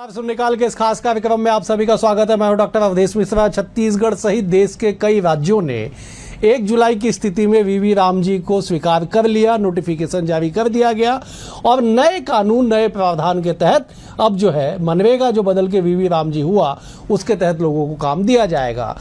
शून्यकाल के इस खास कार्यक्रम में आप सभी का स्वागत है। मैं हूं डॉक्टर अवधेश मिश्रा। छत्तीसगढ़ सहित देश के कई राज्यों ने 1 जुलाई की स्थिति में वीवी राम जी को स्वीकार कर लिया, नोटिफिकेशन जारी कर दिया गया और नए कानून, नए प्रावधान के तहत अब जो है मनरेगा जो बदल के वीवी राम जी हुआ उसके तहत लोगों को काम दिया जाएगा।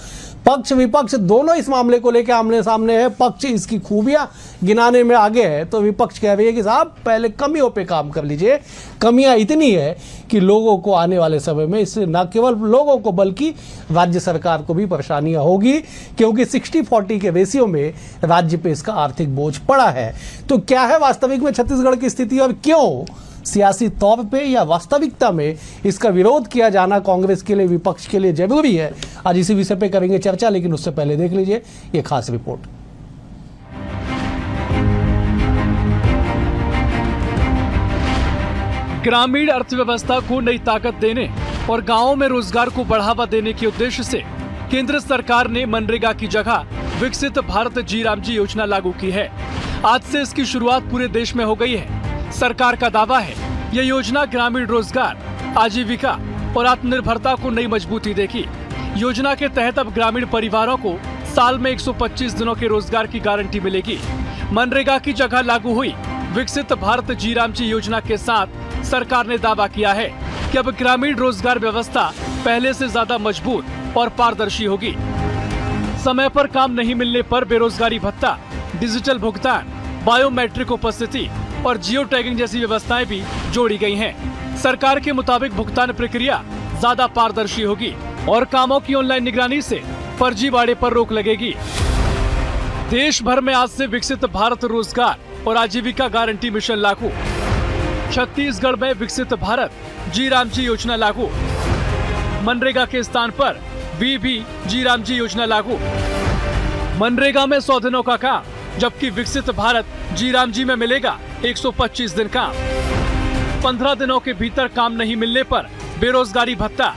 पक्ष विपक्ष दोनों इस मामले को लेकर आमने सामने है। पक्ष इसकी खूबियां गिनाने में आगे है तो विपक्ष कह रही है कि साहब पहले कमियों पे काम कर लीजिए। कमियां इतनी है कि लोगों को आने वाले समय में इससे न केवल लोगों को बल्कि राज्य सरकार को भी परेशानियां होगी, क्योंकि 60-40 के रेशियो में राज्य पे इसका आर्थिक बोझ पड़ा है। तो क्या है वास्तविक में छत्तीसगढ़ की स्थिति और क्यों सियासी तौर पे या वास्तविकता में इसका विरोध किया जाना कांग्रेस के लिए, विपक्ष के लिए जरूरी है? आज इसी विषय पे करेंगे चर्चा, लेकिन उससे पहले देख लीजिए ये खास रिपोर्ट। ग्रामीण अर्थव्यवस्था को नई ताकत देने और गांवों में रोजगार को बढ़ावा देने के उद्देश्य से केंद्र सरकार ने मनरेगा की जगह विकसित भारत जी राम जी योजना लागू की है। आज से इसकी शुरुआत पूरे देश में हो गई है। सरकार का दावा है यह योजना ग्रामीण रोजगार, आजीविका और आत्मनिर्भरता को नई मजबूती देगी। योजना के तहत अब ग्रामीण परिवारों को साल में 125 दिनों के रोजगार की गारंटी मिलेगी। मनरेगा की जगह लागू हुई विकसित भारत जी राम जी योजना के साथ सरकार ने दावा किया है कि अब ग्रामीण रोजगार व्यवस्था पहले से ज्यादा मजबूत और पारदर्शी होगी। समय पर काम नहीं मिलने पर बेरोजगारी भत्ता, डिजिटल भुगतान, बायोमेट्रिक उपस्थिति और जियो टैगिंग जैसी व्यवस्थाएं भी जोड़ी गई हैं। सरकार के मुताबिक भुगतान प्रक्रिया ज्यादा पारदर्शी होगी और कामों की ऑनलाइन निगरानी से फर्जीवाड़े पर रोक लगेगी। देश भर में आज से विकसित भारत रोजगार और आजीविका गारंटी मिशन लागू। छत्तीसगढ़ में विकसित भारत जी राम जी योजना लागू। मनरेगा के स्थान पर वीवी जी राम जी योजना लागू। मनरेगा में 100 दिनों का काम, जबकि विकसित भारत जी राम जी में मिलेगा 125 दिन काम। 15 दिनों के भीतर काम नहीं मिलने पर बेरोजगारी भत्ता,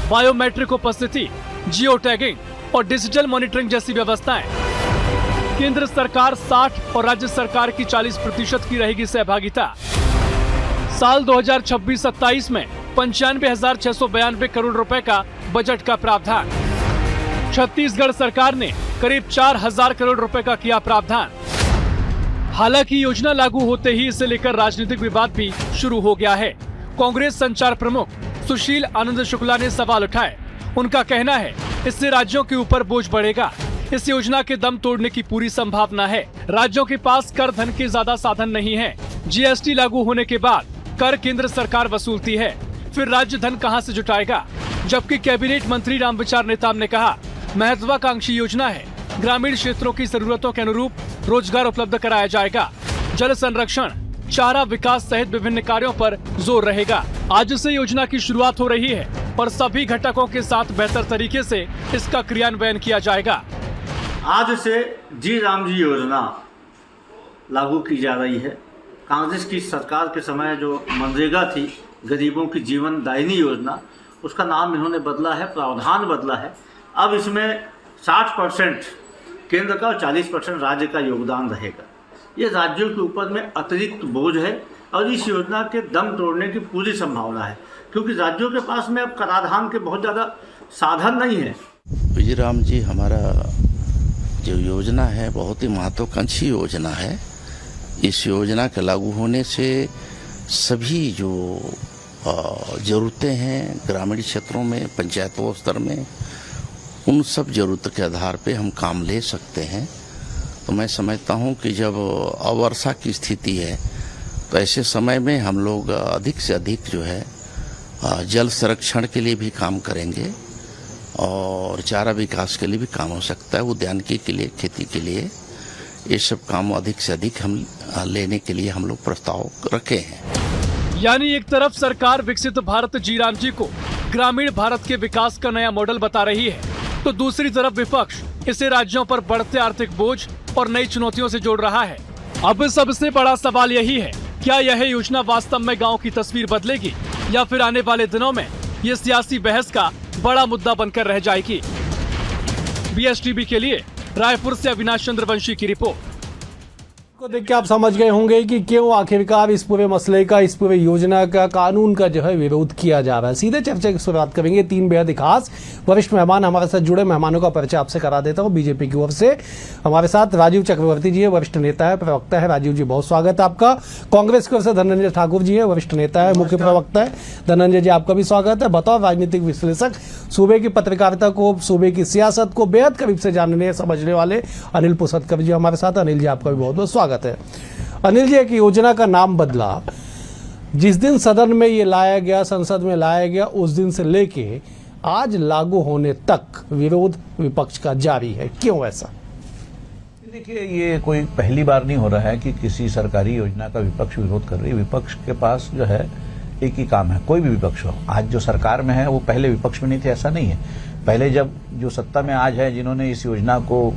बायोमेट्रिक उपस्थिति, जियो टैगिंग और डिजिटल मॉनिटरिंग जैसी व्यवस्थाएं। केंद्र सरकार 60 और राज्य सरकार की 40% की रहेगी सहभागिता। साल 2026-27 में 95,692 करोड़ रुपए का बजट का प्रावधान। छत्तीसगढ़ सरकार ने करीब 4,000 करोड़ रुपए का किया प्रावधान। हालांकि योजना लागू होते ही इसे लेकर राजनीतिक विवाद भी शुरू हो गया है। कांग्रेस संचार प्रमुख सुशील आनंद शुक्ला ने सवाल उठाए। उनका कहना है इससे राज्यों के ऊपर बोझ बढ़ेगा। इस योजना के दम तोड़ने की पूरी संभावना है। राज्यों के पास कर धन के ज्यादा साधन नहीं है। जीएसटी लागू होने के बाद कर केंद्र सरकार वसूलती है, फिर राज्य धन कहां से जुटाएगा? जबकि कैबिनेट मंत्री रामविचार नेताम ने कहा महत्वाकांक्षी योजना है, ग्रामीण क्षेत्रों की जरूरतों के अनुरूप रोजगार उपलब्ध कराया जाएगा। जल संरक्षण, चारा विकास सहित विभिन्न कार्यों पर जोर रहेगा। आज से योजना की शुरुआत हो रही है और सभी घटकों के साथ बेहतर तरीके से इसका क्रियान्वयन किया जाएगा। आज से जी राम जी योजना लागू की जा रही है। कांग्रेस की सरकार के समय जो मनरेगा थी, गरीबों की जीवन दायिनी योजना, उसका नाम इन्होंने बदला है, प्रावधान बदला है। अब इसमें 60% केंद्र का और 40% राज्य का योगदान रहेगा। ये राज्यों के ऊपर में अतिरिक्त बोझ है और इस योजना के दम तोड़ने की पूरी संभावना है, क्योंकि राज्यों के पास में अब कराधान के बहुत ज़्यादा साधन नहीं है। वीवी राम जी हमारा जो योजना है बहुत ही महत्वाकांक्षी योजना है। इस योजना के लागू होने से सभी जो ज़रूरतें हैं ग्रामीण क्षेत्रों में, पंचायतों स्तर में, उन सब ज़रूरत के आधार पे हम काम ले सकते हैं। तो मैं समझता हूँ कि जब अवर्षा की स्थिति है तो ऐसे समय में हम लोग अधिक से अधिक जो है जल संरक्षण के लिए भी काम करेंगे और चारा विकास के लिए भी काम हो सकता है, उद्यानिकी के लिए, खेती के लिए। ये सब काम अधिक से अधिक हम लेने के लिए हम लोग प्रस्ताव रखे हैं। यानी एक तरफ सरकार विकसित भारत जी राम जी को ग्रामीण भारत के विकास का नया मॉडल बता रही है, तो दूसरी तरफ विपक्ष इसे राज्यों पर बढ़ते आर्थिक बोझ और नई चुनौतियों से जोड़ रहा है। अब सबसे बड़ा सवाल यही है, क्या यह योजना वास्तव में गांव की तस्वीर बदलेगी या फिर आने वाले दिनों में ये सियासी बहस का बड़ा मुद्दा बनकर रह जाएगी? BSTV के लिए रायपुर से अविनाश चंद्र वंशी की रिपोर्ट। को देख के आप समझ गए होंगे कि क्यों आखिरकार इस पूरे मसले का, इस पूरे योजना का, कानून का जो है विरोध किया जा रहा है। सीधे चर्चा की शुरुआत करेंगे। तीन बेहद खास वरिष्ठ मेहमान हमारे साथ जुड़े, मेहमानों का परिचय आपसे करा देता हूं। बीजेपी की ओर से हमारे साथ राजीव चक्रवर्ती जी है, वरिष्ठ नेता है, प्रवक्ता है। राजीव जी बहुत स्वागत है आपका। कांग्रेस की ओर से धनंजय ठाकुर जी है, वरिष्ठ नेता है, मुख्य प्रवक्ता है। धनंजय जी आपका भी स्वागत है। बतौर राजनीतिक विश्लेषक, सूबे की पत्रकारिता को, सूबे की सियासत को बेहद करीब से जानने समझने वाले अनिल पुसतकर जी हमारे साथ। अनिल जी आपका भी बहुत बहुत स्वागत है। अनिल जी, एक योजना का नाम बदला, जिस दिन सदन में ये लाया गया, संसद में लाया गया, उस दिन से लेके आज लागू होने तक विरोध विपक्ष का जारी है। क्यों ऐसा? देखिए, ये कोई पहली बार नहीं हो रहा है कि किसी सरकारी योजना का विपक्ष विरोध कर रही है। विपक्ष के पास जो है एक ही काम है, कोई भी विपक्ष हो। आज जो सरकार में है वो पहले विपक्ष में नहीं थे, ऐसा नहीं है। पहले जब जो सत्ता में आज है, जिन्होंने इस योजना को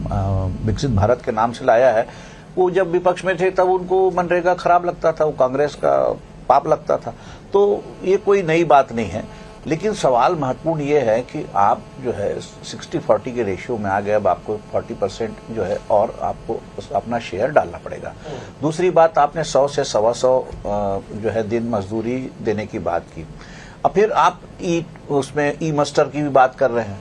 विकसित भारत के नाम से लाया है, वो जब विपक्ष में थे तब उनको मनरेगा खराब लगता था, वो कांग्रेस का पाप लगता था। तो ये कोई नई बात नहीं है। लेकिन सवाल महत्वपूर्ण ये है कि आप जो है 60-40 के रेशियो में आ गए। अब आपको 40% जो है और आपको अपना शेयर डालना पड़ेगा। दूसरी बात, आपने 100 से 125 जो है दिन मजदूरी देने की बात की। अब फिर आप उसमें ई मास्टर की भी बात कर रहे हैं।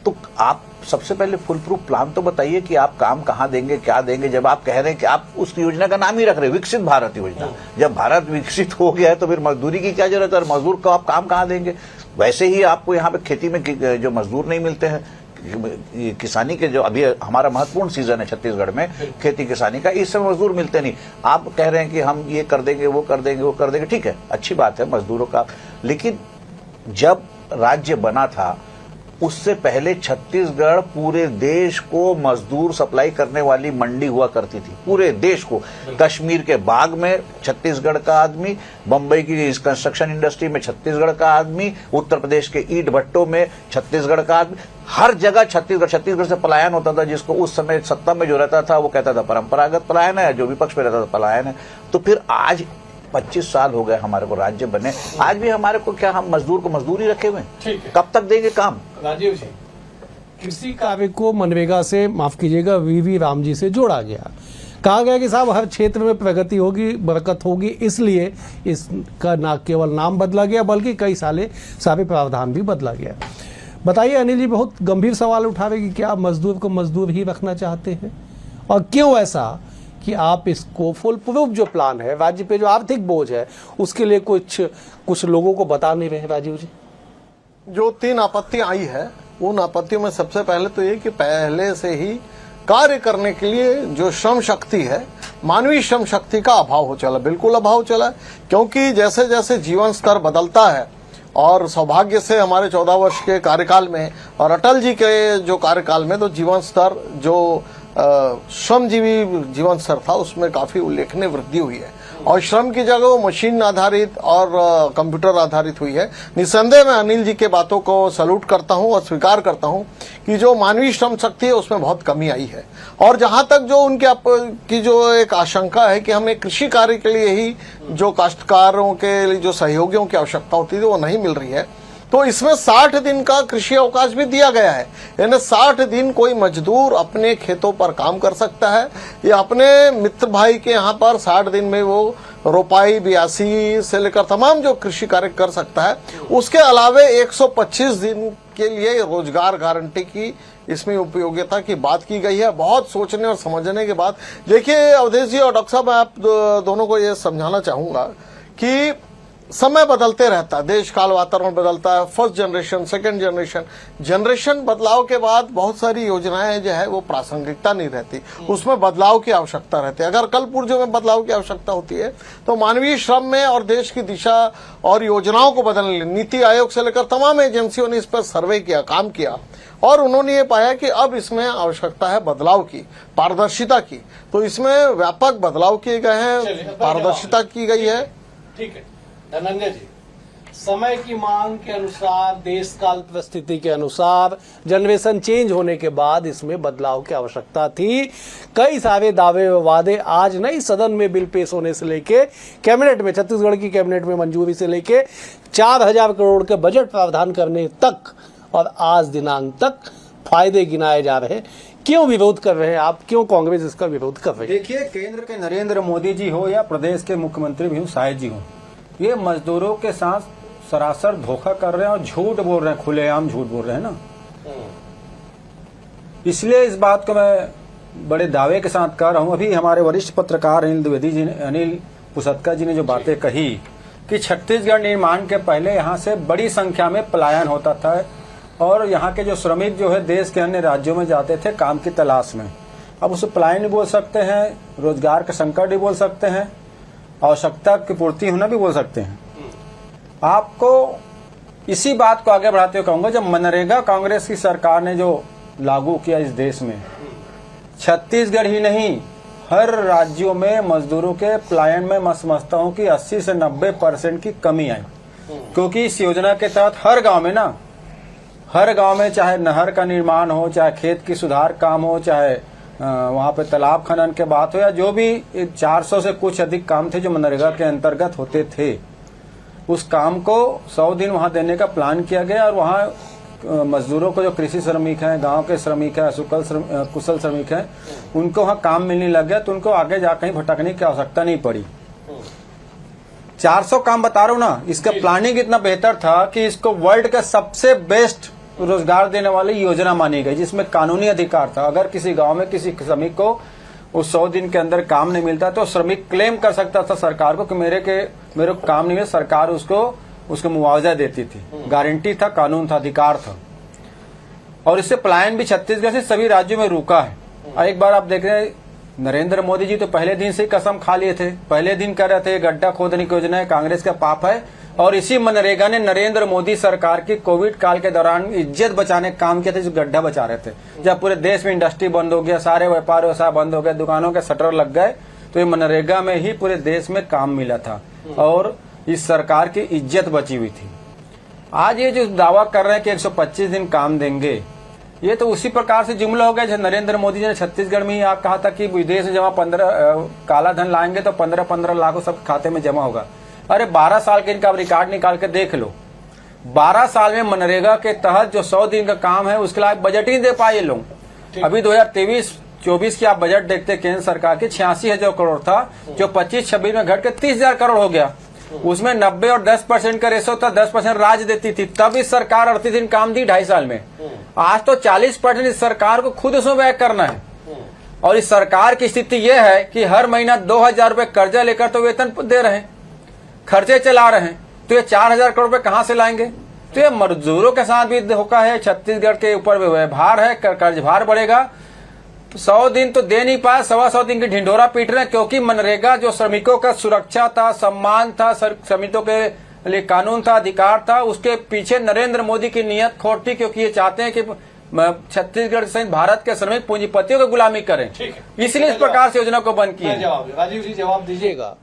तो आप सबसे पहले फुल प्रूफ प्लान तो बताइए कि आप काम कहाँ देंगे, क्या देंगे। जब आप कह रहे हैं कि आप उस योजना का नाम ही रख रहे हैं विकसित भारत योजना, जब भारत विकसित हो गया है तो फिर मजदूरी की क्या जरूरत है? और मजदूर को आप काम कहाँ देंगे? वैसे ही आपको यहाँ पे खेती में जो मजदूर नहीं मिलते हैं, किसानी के जो अभी हमारा महत्वपूर्ण सीजन है छत्तीसगढ़ में खेती किसानी का, इस समय मजदूर मिलते नहीं। आप कह रहे हैं कि हम ये कर देंगे, वो कर देंगे, वो कर देंगे। ठीक है, अच्छी बात है मजदूरों का। लेकिन जब राज्य बना था उससे पहले छत्तीसगढ़ पूरे देश को मजदूर सप्लाई करने वाली मंडी हुआ करती थी, पूरे देश को। कश्मीर के बाग में छत्तीसगढ़ का आदमी, बंबई की कंस्ट्रक्शन इंडस्ट्री में छत्तीसगढ़ का आदमी, उत्तर प्रदेश के ईंट भट्टों में छत्तीसगढ़ का आदमी, हर जगह छत्तीसगढ़ से पलायन होता था। जिसको उस समय सत्ता में जो रहता था वो कहता था परंपरागत पलायन है, जो विपक्ष में रहता था पलायन है। तो फिर आज 25 साल हो गए हमारे को राज्य बने, आज भी हमारे को क्या, हम मजदूर को मजदूरी रखे हुए हैं? कब तक देंगे काम? राजीव जी, कृषि कार्य को मनरेगा से, माफ कीजिएगा, वीवी राम जी से जोड़ा गया। कहा गया कि साहब हर क्षेत्र में प्रगति होगी, बरकत होगी, इसलिए इसका न केवल नाम बदला गया बल्कि कई सारे प्रावधान भी बदला गया। बताइए अनिल जी, बहुत गंभीर सवाल उठा रहे कि क्या मजदूर को मजदूर ही रखना चाहते हैं, और क्यों ऐसा कि आप इसको फुल प्रूफ जो प्लान है, राज्य पे जो आर्थिक बोझ है, उसके लिए कुछ लोगों को बता नहीं रहे? राजीव जी, जो 3 आपत्तियां आई है, उन आपत्तियों में सबसे पहले तो ये कि पहले से ही कार्य करने के लिए जो श्रम शक्ति है, मानवीय श्रम शक्ति का अभाव हो चला, बिल्कुल अभाव चला। क्योंकि जैसे जैसे जीवन स्तर बदलता है, और सौभाग्य से हमारे 14 वर्ष के कार्यकाल में और अटल जी के जो कार्यकाल में तो जीवन स्तर, जो श्रमजीवी जीवन स्तर था, उसमें काफी उल्लेखनीय वृद्धि हुई है। और श्रम की जगह वो मशीन आधारित और कंप्यूटर आधारित हुई है। निसंदेह मैं अनिल जी के बातों को सैल्यूट करता हूं और स्वीकार करता हूं कि जो मानवीय श्रम शक्ति है उसमें बहुत कमी आई है। और जहां तक जो उनके की जो एक आशंका है कि हमें कृषि कार्य के लिए ही जो काश्तकारों के लिए जो सहयोगियों की आवश्यकता होती थी वो नहीं मिल रही है, तो इसमें 60 दिन का कृषि अवकाश भी दिया गया है। यानी 60 दिन कोई मजदूर अपने खेतों पर काम कर सकता है, या अपने मित्र भाई के यहाँ पर 60 दिन में वो रोपाई, बियासी से लेकर तमाम जो कृषि कार्य कर सकता है। उसके अलावे 125 दिन के लिए रोजगार गारंटी की इसमें उपयोगिता की बात की गई है। बहुत सोचने और समझने के बाद, देखिए अवधेश जी और डॉक्टर साहब, मैं आप दोनों को ये समझाना चाहूंगा कि समय बदलते रहता है, देश काल वातावरण बदलता है। फर्स्ट जनरेशन, सेकंड जनरेशन बदलाव के बाद बहुत सारी योजनाएं जो है वो प्रासंगिकता नहीं रहती, उसमें बदलाव की आवश्यकता रहती है। अगर कल पुर्जों में बदलाव की आवश्यकता होती है तो मानवीय श्रम में और देश की दिशा और योजनाओं को बदलने, नीति आयोग से लेकर तमाम एजेंसियों ने इस पर सर्वे किया, काम किया, और उन्होंने ये पाया कि अब इसमें आवश्यकता है बदलाव की, पारदर्शिता की। तो इसमें व्यापक बदलाव किए गए हैं, पारदर्शिता की गई है। ठीक है धनंजय जी, समय की मांग के अनुसार, देश काल परिस्थिति के अनुसार, जनरेशन चेंज होने के बाद इसमें बदलाव की आवश्यकता थी। कई सारे दावे व वादे आज नई सदन में बिल पेश होने से लेके कैबिनेट में, छत्तीसगढ़ की कैबिनेट में मंजूरी से लेके 4000 करोड़ के बजट प्रावधान करने तक और आज दिनांक तक फायदे गिनाए जा रहे। क्यों विरोध कर रहे हैं आप, क्यों कांग्रेस इसका विरोध कर रही है? देखिए, केंद्र के नरेंद्र मोदी जी हो या प्रदेश के मुख्यमंत्री भी शायद जी हो, ये मजदूरों के साथ सरासर धोखा कर रहे हैं और झूठ बोल रहे हैं, खुलेआम झूठ बोल रहे हैं ना। इसलिए इस बात को मैं बड़े दावे के साथ कह रहा हूं। अभी हमारे वरिष्ठ पत्रकार अनिल पुसतकर जी ने जो बातें कही कि छत्तीसगढ़ निर्माण के पहले यहाँ से बड़ी संख्या में पलायन होता था और यहाँ के जो श्रमिक जो है देश के अन्य राज्यों में जाते थे काम की तलाश में। अब उसे पलायन भी बोल सकते हैं, रोजगार का संकट भी बोल सकते हैं, आवश्यकता की पूर्ति होना भी बोल सकते हैं। आपको इसी बात को आगे बढ़ाते हुए कहूंगा, जब मनरेगा कांग्रेस की सरकार ने जो लागू किया इस देश में, छत्तीसगढ़ ही नहीं हर राज्यों में मजदूरों के पलायन में मैं समझता हूं कि 80 से 90% की कमी आई। क्योंकि इस योजना के तहत हर गांव में चाहे नहर का निर्माण हो, चाहे खेत की सुधार काम हो, चाहे वहां पे तालाब खनन के बात हो, या जो भी 400 से कुछ अधिक काम थे जो मनरेगा के अंतर्गत होते थे, उस काम को 100 दिन वहां देने का प्लान किया गया। और वहां मजदूरों को, जो कृषि श्रमिक हैं, गांव के श्रमिक हैं, कुशल श्रमिक हैं, उनको वहां काम मिलने लग गया, तो उनको आगे जा कहीं भटकने की आवश्यकता नहीं पड़ी। 400 काम बता रहा हूं ना, इसका प्लानिंग इतना बेहतर था कि इसको वर्ल्ड का सबसे बेस्ट रोजगार देने वाली योजना मानी गई, जिसमें कानूनी अधिकार था। अगर किसी गांव में किसी श्रमिक को उस 100 दिन के अंदर काम नहीं मिलता तो श्रमिक क्लेम कर सकता था सरकार को कि मेरे को काम नहीं मिला, सरकार उसको मुआवजा देती थी। गारंटी था, कानून था, अधिकार था। और इससे पलायन भी छत्तीसगढ़ से सभी राज्यों में रुका है। और एक बार आप देख रहे हैं, नरेंद्र मोदी जी तो पहले दिन से ही कसम खा लिए थे, पहले दिन कह रहे थे गड्ढा खोदने की योजना है, कांग्रेस का पाप है। और इसी मनरेगा ने नरेंद्र मोदी सरकार की कोविड काल के दौरान इज्जत बचाने का काम किया था, जो गड्ढा बचा रहे थे। जब पूरे देश में इंडस्ट्री बंद हो गया, सारे व्यापार व्यवसाय बंद हो गए, दुकानों के शटर लग गए, तो ये मनरेगा में ही पूरे देश में काम मिला था और इस सरकार की इज्जत बची हुई थी। आज ये जो दावा कर रहे हैं कि 125 दिन काम देंगे, ये तो उसी प्रकार से जुमला हो गया जैसे नरेंद्र मोदी जी ने छत्तीसगढ़ में ही आप कहा था कि विदेश में जमा 15 काला धन लाएंगे तो 15-15 लाख सब खाते में जमा होगा। अरे 12 साल के इनका रिकॉर्ड निकाल के देख लो, 12 साल में मनरेगा के तहत जो 100 दिन का काम है उसके लिए बजट ही दे पाए लोग। अभी 2023-24 की आप बजट देखते केंद्र सरकार की 86,000 करोड़ था, जो 25-26 में घट के 30,000 करोड़ हो गया। उसमें 90 और 10% का रेशो था, 10% राज्य देती थी, तब इस सरकार 38 दिन काम दी 2.5 साल में। आज तो 40% इस सरकार को खुद उसमें व्यय करना है। और इस सरकार की स्थिति यह है कि हर महीना 2,000 रुपए कर्जा लेकर तो वेतन दे रहे हैं, खर्चे चला रहे हैं, तो ये 4,000 करोड़ रुपए कहां से लाएंगे? तो ये मजदूरों के साथ भी धोखा है, छत्तीसगढ़ के ऊपर व्यवहार है, कर्ज भार बढ़ेगा। तो 100 दिन तो दे नहीं पाया, 125 दिन की ढिंढोरा पीट रहे हैं, क्योंकि मनरेगा जो श्रमिकों का सुरक्षा था, सम्मान था, श्रमिकों के लिए कानून था, अधिकार था, उसके पीछे नरेंद्र मोदी की नीयत खोट थी, क्योंकि ये चाहते हैं कि छत्तीसगढ़ सहित भारत के श्रमिक पूंजीपतियों को गुलामी करें, इसलिए इस प्रकार से योजना को बंद किया। राजीव जी जवाब दीजिएगा।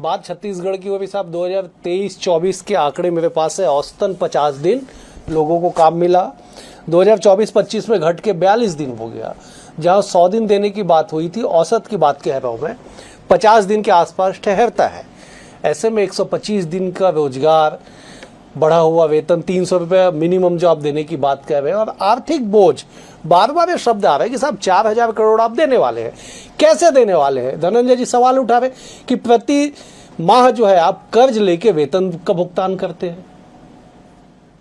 बात छत्तीसगढ़ की भी साहब 2023-24 के आंकड़े मेरे पास है, औसतन 50 दिन लोगों को काम मिला। 2024-25 में घट के 42 दिन हो गया। जहां 100 दिन देने की बात हुई थी, औसत की बात कह रहा हूं मैं, 50 दिन के आसपास ठहरता है। ऐसे में 125 दिन का रोजगार, बढ़ा हुआ वेतन, 300 रुपये मिनिमम जो आप देने की बात कर रहे हैं, और आर्थिक बोझ, बार बार ये शब्द आ रहा है कि साहब 4,000 करोड़ आप देने वाले हैं। कैसे देने वाले हैं? धनंजय जी सवाल उठा रहे कि प्रति माह जो है आप कर्ज लेके वेतन का भुगतान करते हैं।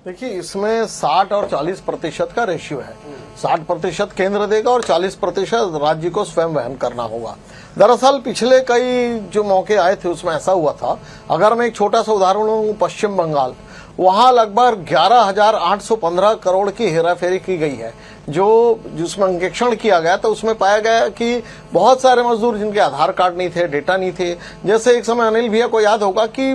देखिए, इसमें 60 और 40% का रेशियो है। 60% केंद्र देगा और 40% राज्य को स्वयं वहन करना होगा। दरअसल पिछले कई जो मौके आए थे उसमें ऐसा हुआ था। अगर मैं एक छोटा सा उदाहरण लूं, पश्चिम बंगाल, वहां लगभग 11,815 करोड़ की हेराफेरी की गई है। जिसमें अंकेक्षण किया गया तो उसमें पाया गया कि बहुत सारे मजदूर जिनके आधार कार्ड नहीं थे, डेटा नहीं थे। जैसे एक समय अनिल भैया को याद होगा कि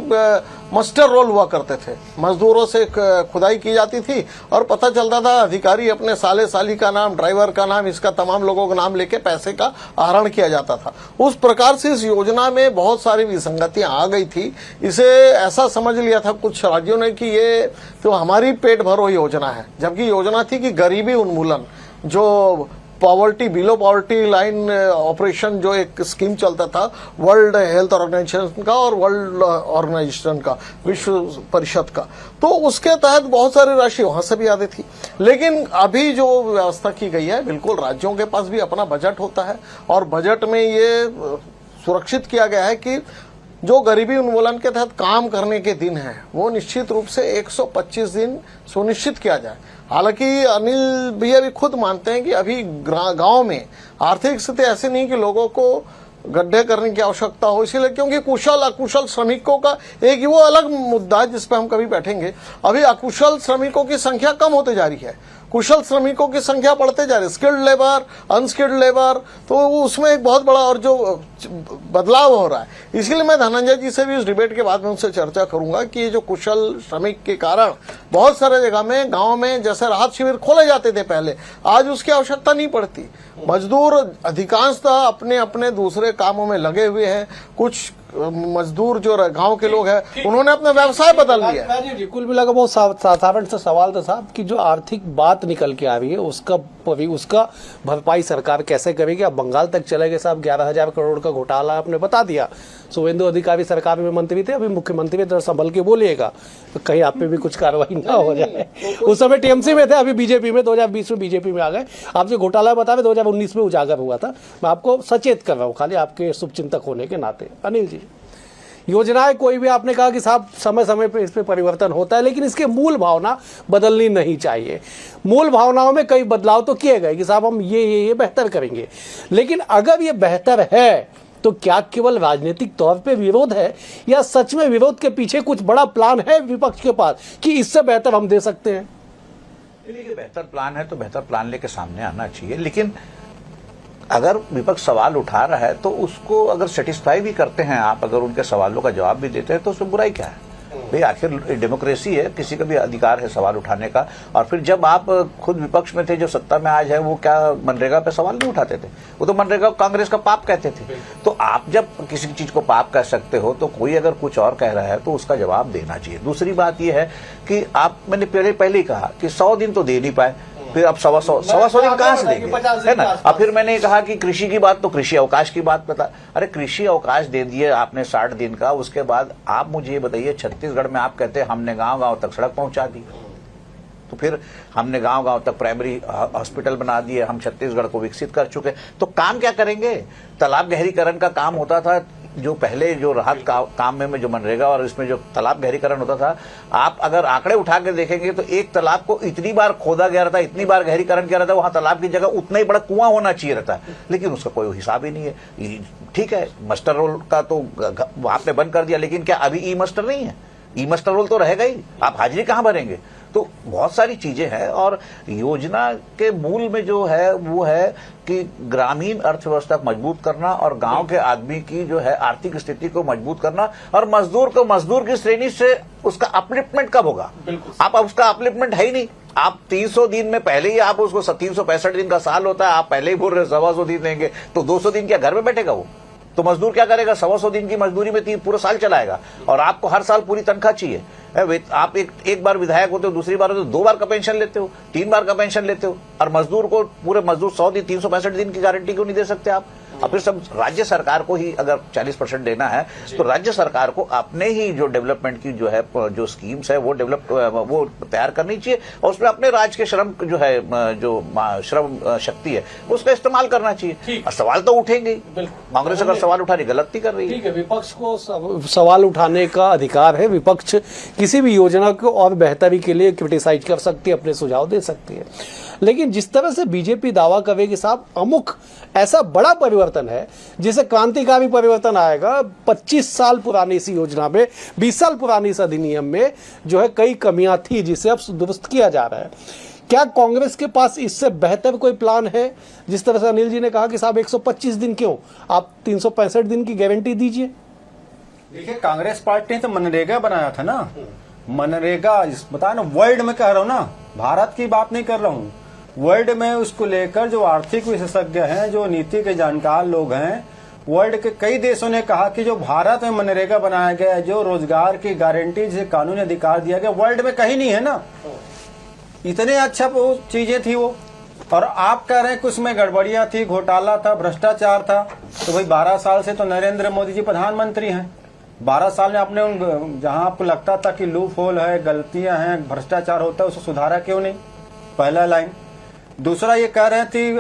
मस्टर रोल हुआ करते थे, मजदूरों से खुदाई की जाती थी और पता चलता था अधिकारी अपने साले साली का नाम, ड्राइवर का नाम, इसका तमाम लोगों का नाम लेके पैसे का आहरण किया जाता था। उस प्रकार से इस योजना में बहुत सारी विसंगतियां आ गई थी। इसे ऐसा समझ लिया था कुछ राज्यों ने कि ये तो हमारी पेट भरो योजना है, जबकि योजना थी कि गरीबी उन्मूलन, जो poverty below poverty line operation जो एक स्कीम चलता था वर्ल्ड हेल्थ ऑर्गेनाइजेशन का और वर्ल्ड ऑर्गेनाइजेशन का, विश्व परिषद का, तो उसके तहत बहुत सारी राशि वहां से भी आती थी। लेकिन अभी जो व्यवस्था की गई है, बिल्कुल राज्यों के पास भी अपना बजट होता है और बजट में ये सुरक्षित किया गया है कि जो गरीबी उन्मूलन के तहत काम करने के दिन हैं वो निश्चित रूप से 125 दिन सुनिश्चित किया जाए। हालांकि अनिल भैया भी खुद मानते हैं कि अभी गांव में आर्थिक स्थिति ऐसी नहीं कि लोगों को गड्ढे करने की आवश्यकता हो, इसीलिए क्योंकि कुशल अकुशल श्रमिकों का एक वो अलग मुद्दा है जिस पर हम कभी बैठेंगे। अभी अकुशल श्रमिकों की संख्या कम होते जा रही है, कुशल श्रमिकों की संख्या बढ़ते जा रही है, स्किल्ड लेबर, अनस्किल्ड लेबर, तो उसमें एक बहुत बड़ा और जो बदलाव हो रहा है। इसलिए मैं धनंजय जी से भी इस डिबेट के बाद में उनसे चर्चा करूंगा कि ये जो कुशल श्रमिक के कारण बहुत सारे जगह में गांव में जैसे राहत शिविर खोले जाते थे पहले, आज उसकी आवश्यकता नहीं पड़ती। मजदूर अधिकांशतः अपने अपने दूसरे कामों में लगे हुए हैं। कुछ मजदूर जो गांव के लोग हैं उन्होंने अपना व्यवसाय बदल लिया। जी कुल मिलाकर बहुत साधारण सा सवाल था साहब कि जो आर्थिक बात निकल के आ रही है उसका भरपाई सरकार कैसे करेगी? अब बंगाल तक चले गए साहब, 11,000 करोड़ का घोटाला आपने बता दिया। शुभेंदु अधिकारी सरकार में मंत्री थे, अभी मुख्यमंत्री तरह संभल के बोलिएगा तो कहीं आप पे भी कुछ कार्रवाई ना हो जाए। उस समय टीएमसी में थे, अभी बीजेपी में, 2020 में बीजेपी में आ गए। आप जो घोटाला बता रहे 2019 में उजागर हुआ था। मैं आपको सचेत कर रहा हूँ खाली आपके शुभचिंतक होने के नाते। अनिल जी, योजनाएं कोई भी आपने कहा कि साहब समय समय पे इस पे परिवर्तन होता है, लेकिन इसके मूल भावना बदलनी नहीं चाहिए। मूल भावनाओं में कई बदलाव तो किए गए कि साहब हम ये बेहतर करेंगे, लेकिन अगर ये बेहतर है तो क्या केवल राजनीतिक तौर पे विरोध है या सच में विरोध के पीछे कुछ बड़ा प्लान है विपक्ष के पास कि इससे बेहतर हम दे सकते हैं? देखिए, बेहतर प्लान है तो बेहतर प्लान लेके सामने आना चाहिए, लेकिन अगर विपक्ष सवाल उठा रहा है तो उसको अगर सेटिस्फाई भी करते हैं आप, अगर उनके सवालों का जवाब भी देते हैं तो उसमें बुराई क्या है भाई? आखिर डेमोक्रेसी है, किसी का भी अधिकार है सवाल उठाने का। और फिर जब आप खुद विपक्ष में थे, जो सत्ता में आज है, वो क्या मनरेगा पे सवाल नहीं उठाते थे? वो तो मनरेगा कांग्रेस का पाप कहते थे। तो आप जब किसी चीज को पाप कह सकते हो तो कोई अगर कुछ और कह रहा है तो उसका जवाब देना चाहिए। दूसरी बात यह है कि मैंने पहले ही कहा कि 100 दिन तो दे नहीं पाए, फिर अब 100 दिन कहां से देंगे, है ना? अब फिर मैंने कहा कि कृषि की बात, तो कृषि अवकाश की बात बता। अरे कृषि अवकाश दे दिए आपने 60 दिन का, उसके बाद आप मुझे ये बताइए, छत्तीसगढ़ में आप कहते हैं हमने गांव-गांव तक सड़क पहुंचा दी, तो फिर हमने गांव-गांव तक प्राइमरी हॉस्पिटल बना दिए, हम छत्तीसगढ़ को विकसित कर चुके, तो काम क्या करेंगे? तालाब गहरीकरण का काम होता था जो पहले जो राहत काम में जो मनरेगा और इसमें जो तालाब गहरीकरण होता था, आप अगर आंकड़े उठा के देखेंगे तो एक तालाब को इतनी बार खोदा गया रहता, इतनी बार गहरीकरण किया रहता, वहां तालाब की जगह उतना ही बड़ा कुआं होना चाहिए रहता, लेकिन उसका कोई हिसाब ही नहीं है। ठीक है, मास्टर रोल का तो आपने बंद कर दिया, लेकिन क्या अभी ई मास्टर नहीं है? ई मास्टर रोल तो रहेगा ही, आप हाजिरी कहां भरेंगे? तो बहुत सारी चीजें हैं और योजना के मूल में जो है वो है कि ग्रामीण अर्थव्यवस्था को मजबूत करना और गांव के आदमी की जो है आर्थिक स्थिति को मजबूत करना, और मजदूर को मजदूर की श्रेणी से उसका अपलिफ्टमेंट कब होगा? आप उसका अपलिफ्टमेंट है ही नहीं। आप 300 दिन में पहले ही आप उसको 365 दिन का साल होता है, आप पहले ही बोल रहे 125 दिन देंगे, तो 200 दिन क्या घर में बैठेगा वो? तो मजदूर क्या करेगा? 125 दिन की मजदूरी में पूरा साल चलाएगा, और आपको हर साल पूरी तनख्वाह चाहिए। आप एक बार विधायक होते हो, दूसरी बार होते हो, 2 बार का पेंशन लेते हो, 3 बार का पेंशन लेते हो, और मजदूर को पूरे मजदूर 100 दिन 365 दिन की गारंटी क्यों नहीं दे सकते आप? और फिर सब राज्य सरकार को ही अगर 40% देना है तो राज्य सरकार को अपने ही जो डेवलपमेंट की जो है जो स्कीम्स है वो वो तैयार करनी चाहिए, और उसमें अपने राज्य के श्रम जो है जो श्रम शक्ति है उसका इस्तेमाल करना चाहिए। और सवाल तो उठेंगे ही, कांग्रेस अगर सवाल उठा रही गलती कर रही है। ठीक है, विपक्ष को सवाल उठाने का अधिकार है, विपक्ष किसी भी योजना को और बेहतरी के लिए क्रिटिसाइज कर सकती है, अपने सुझाव दे सकती है, लेकिन जिस तरह से बीजेपी दावा करेगी साहब अमुक ऐसा बड़ा परिवर्तन है जिसे क्रांतिकारी परिवर्तन आएगा, 25 साल पुरानी इस योजना में, 20 साल पुरानी इस अधिनियम में जो है कई कमियां थी जिसे अब दुरुस्त किया जा रहा है। क्या कांग्रेस के पास इससे बेहतर कोई प्लान है? जिस तरह से अनिल जी ने कहा कि साहब 125 दिन क्यों, आप 365 दिन की गारंटी दीजिए। देखिए, कांग्रेस पार्टी ने तो मनरेगा बनाया था ना, मनरेगा बता ना, वर्ल्ड में कह रहा हूँ ना, भारत की बात नहीं कर रहा हूँ, वर्ल्ड में उसको लेकर जो आर्थिक विशेषज्ञ हैं, जो नीति के जानकार लोग हैं, वर्ल्ड के कई देशों ने कहा कि जो भारत में मनरेगा बनाया गया, जो रोजगार की गारंटी जिसे कानूनी अधिकार दिया गया, वर्ल्ड में कहीं नहीं है ना। इतने अच्छा वो चीजें थी वो, और आप कह रहे हैं कि उसमें गड़बड़ियां थी, घोटाला था, भ्रष्टाचार था। तो भाई 12 साल से तो नरेंद्र मोदी जी प्रधानमंत्री हैं। 12 साल में आपने उन जहां आपको लगता था कि लूप होल है, गलतियां हैं, भ्रष्टाचार होता है, उसको सुधारा क्यों नहीं? पहला लाइन। दूसरा ये कह रहे थी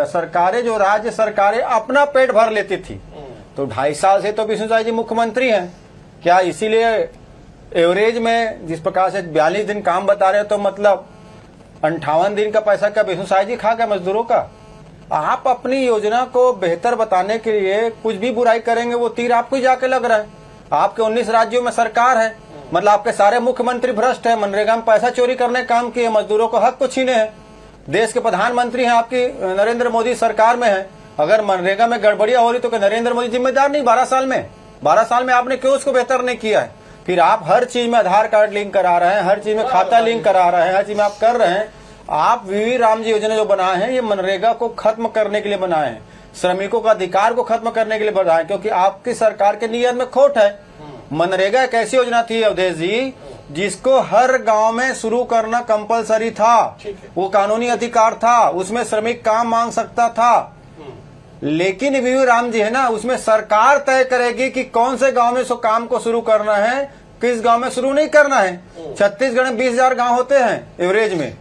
सरकारें, जो राज्य सरकारें अपना पेट भर लेती थी, तो 2.5 साल से तो विष्णु साय जी मुख्यमंत्री हैं। क्या इसीलिए एवरेज में जिस प्रकार से 42 दिन काम बता रहे हो, तो मतलब 58 दिन का पैसा क्या विष्णु साय जी खा गए मजदूरों का? आप अपनी योजना को बेहतर बताने के लिए कुछ भी बुराई करेंगे, वो तीर आपको ही जाके लग रहा है। आपके 19 राज्यों में सरकार है, मतलब आपके सारे मुख्यमंत्री भ्रष्ट है, मनरेगा में पैसा चोरी करने का काम किए, मजदूरों को हक को छीने हैं। देश के प्रधानमंत्री हैं आपकी, नरेंद्र मोदी सरकार में है। अगर मनरेगा में गड़बड़ियां हो रही तो क्या नरेंद्र मोदी जिम्मेदार नहीं? 12 साल में आपने क्यों उसको बेहतर नहीं किया है? फिर आप हर चीज में आधार कार्ड लिंक करा रहे हैं, हर चीज में खाता लिंक करा रहे हैं, हर चीज में आप कर रहे हैं। आप वीवी राम जी योजना जो बनाए हैं, ये मनरेगा को खत्म करने के लिए बनाए हैं, श्रमिकों का अधिकार को खत्म करने के लिए बनाए, क्योंकि आपकी सरकार के नियत में खोट है। मनरेगा एक ऐसी योजना थी अवधेश जी, जिसको हर गांव में शुरू करना कंपलसरी था, वो कानूनी अधिकार था, उसमें श्रमिक काम मांग सकता था। लेकिन वीवी राम जी है ना, उसमें सरकार तय करेगी कि कौन से गांव में सो काम को शुरू करना है, किस गांव में शुरू नहीं करना है। छत्तीसगढ़ में 20,000 गांव होते हैं एवरेज में,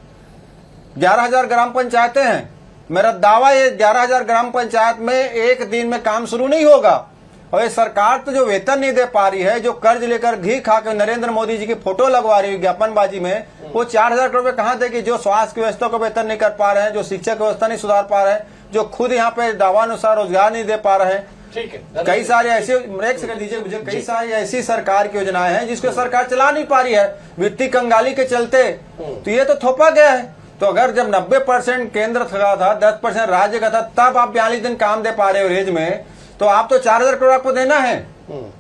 11,000 ग्राम पंचायतें हैं। मेरा दावा ये 11,000 ग्राम पंचायत में एक दिन में काम शुरू नहीं होगा। और ये सरकार तो जो वेतन नहीं दे पा रही है, जो कर्ज लेकर घी खाकर नरेंद्र मोदी जी की फोटो लगवा रही है विज्ञापनबाजी में, वो 4,000 करोड़ कहाँ देगी? जो स्वास्थ्य की व्यवस्था को वेतन नहीं कर पा रहे हैं, जो शिक्षा की व्यवस्था नहीं सुधार पा रहे हैं, जो खुद यहाँ पे दावानुसार रोजगार नहीं दे पा रहे हैं। ठीक है, कई सारे ऐसे, एक सेकंड दीजिए मुझे, कई सारी ऐसी सरकार की योजनाएं हैं जिसको सरकार चला नहीं पा रही है वित्तीय कंगाली के चलते। तो ये तो थोपा गया है। तो अगर जब 90% केंद्र का था, 10% राज्य का था, तब आप 42 दिन काम दे पा रहे हो रेंज में, तो आप तो 4,000 करोड़ आपको देना है।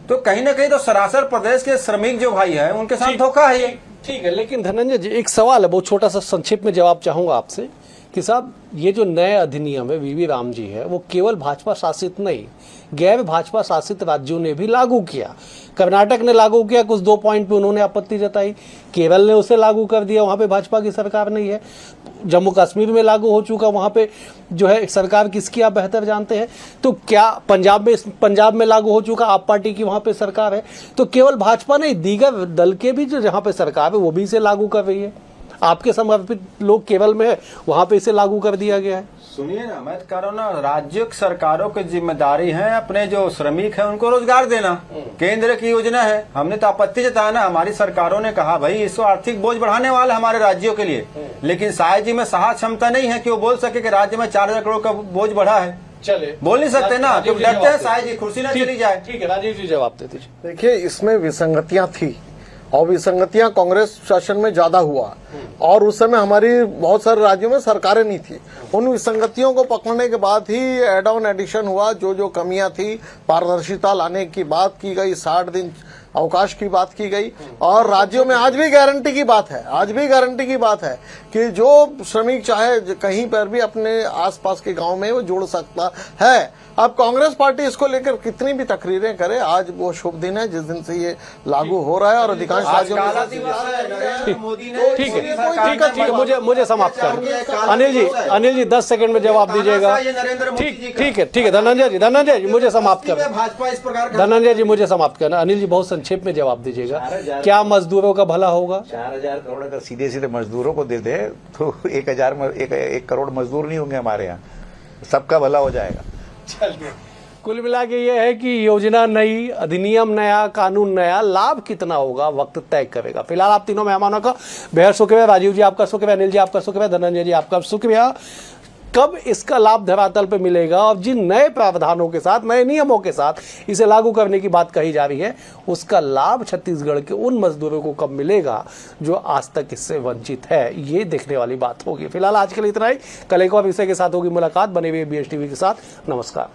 तो कहीं ना कहीं तो सरासर प्रदेश के श्रमिक जो भाई है उनके साथ धोखा है ये। ठीक है, लेकिन धनंजय जी एक सवाल है, बहुत छोटा सा संक्षिप्त में जवाब चाहूंगा आपसे कि साहब ये जो नए अधिनियम है वीवी राम जी है, वो केवल भाजपा शासित नहीं, गैर भाजपा शासित राज्यों ने भी लागू किया। कर्नाटक ने लागू किया, कुछ 2 पॉइंट पे उन्होंने आपत्ति जताई। केरल ने उसे लागू कर दिया, वहां पे भाजपा की सरकार नहीं है। जम्मू कश्मीर में लागू हो चुका, वहां पे जो है सरकार किसकी आप बेहतर जानते हैं। तो क्या पंजाब में लागू हो चुका, आप पार्टी की वहां पे सरकार है। तो केवल भाजपा नहीं, दीगर दल के भी जो जहां पे सरकार है वो भी इसे लागू कर रही है। आपके समर्पित लोग केवल में है, वहां पे इसे लागू कर दिया गया है। सुनिए ना, मैं कह रहा हूँ ना, राज्य सरकारों की जिम्मेदारी है अपने जो श्रमिक है उनको रोजगार देना। केंद्र की योजना है, हमने तो आपत्ति जताया ना, हमारी सरकारों ने कहा भाई इसको आर्थिक बोझ बढ़ाने वाला हमारे राज्यों के लिए, लेकिन साय जी में साहस क्षमता नहीं है कि वो बोल सके कि राज्य में 4,000 करोड़ का बोझ बढ़ा है। चले बोल नहीं सकते ना, क्योंकि डरते हैं साय जी कुर्सी ना चली जाए। ठीक है, राजीव जी जवाब दे दीजिए। देखिए, इसमें विसंगतियां थी और विसंगतियां कांग्रेस शासन में ज्यादा हुआ, और उस समय हमारी बहुत सारे राज्यों में सरकारें नहीं थी। उन विसंगतियों को पकड़ने के बाद ही एड ऑन एडिशन हुआ। जो कमियां थी, पारदर्शिता लाने की बात की गई, 60 दिन अवकाश की बात की गई, और राज्यों में आज भी गारंटी की बात है कि जो श्रमिक चाहे कहीं पर भी अपने आसपास के गांव में वो जुड़ सकता है। अब कांग्रेस पार्टी इसको लेकर कितनी भी तकरीरें करे, आज वो शुभ दिन है जिस दिन से ये लागू हो रहा है, और अधिकांश राज्यों में ठीक है, मुझे समाप्त कर अनिल जी 10 सेकंड में जवाब दीजिएगा। ठीक है, धनंजय जी मुझे समाप्त कर, भाजपा इस प्रकार धनंजय जी मुझे समाप्त करना। अनिल जी बहुत संक्षेप में जवाब दीजिएगा, क्या मजदूरों का भला होगा? 4,000 करोड़ अगर सीधे सीधे मजदूरों को दे दे तो 1 करोड़ मजदूर नहीं होंगे हमारे यहाँ, सबका भला हो जाएगा। कुल मिला के ये है कि योजना नई, अधिनियम नया, कानून नया, लाभ कितना होगा वक्त तय करेगा। फिलहाल आप तीनों मेहमानों का बेहद शुक्रिया। राजीव जी आपका शुक्रिया, अनिल जी आपका शुक्रिया, धनंजय जी आपका शुक्रिया। कब इसका लाभ धरातल पे मिलेगा और जिन नए प्रावधानों के साथ, नए नियमों के साथ इसे लागू करने की बात कही जा रही है, उसका लाभ छत्तीसगढ़ के उन मजदूरों को कब मिलेगा जो आज तक इससे वंचित है, ये देखने वाली बात होगी। फिलहाल आज के लिए इतना ही। कल एक और विषय के साथ होगी मुलाकात। बने हुए BSTV के साथ। नमस्कार।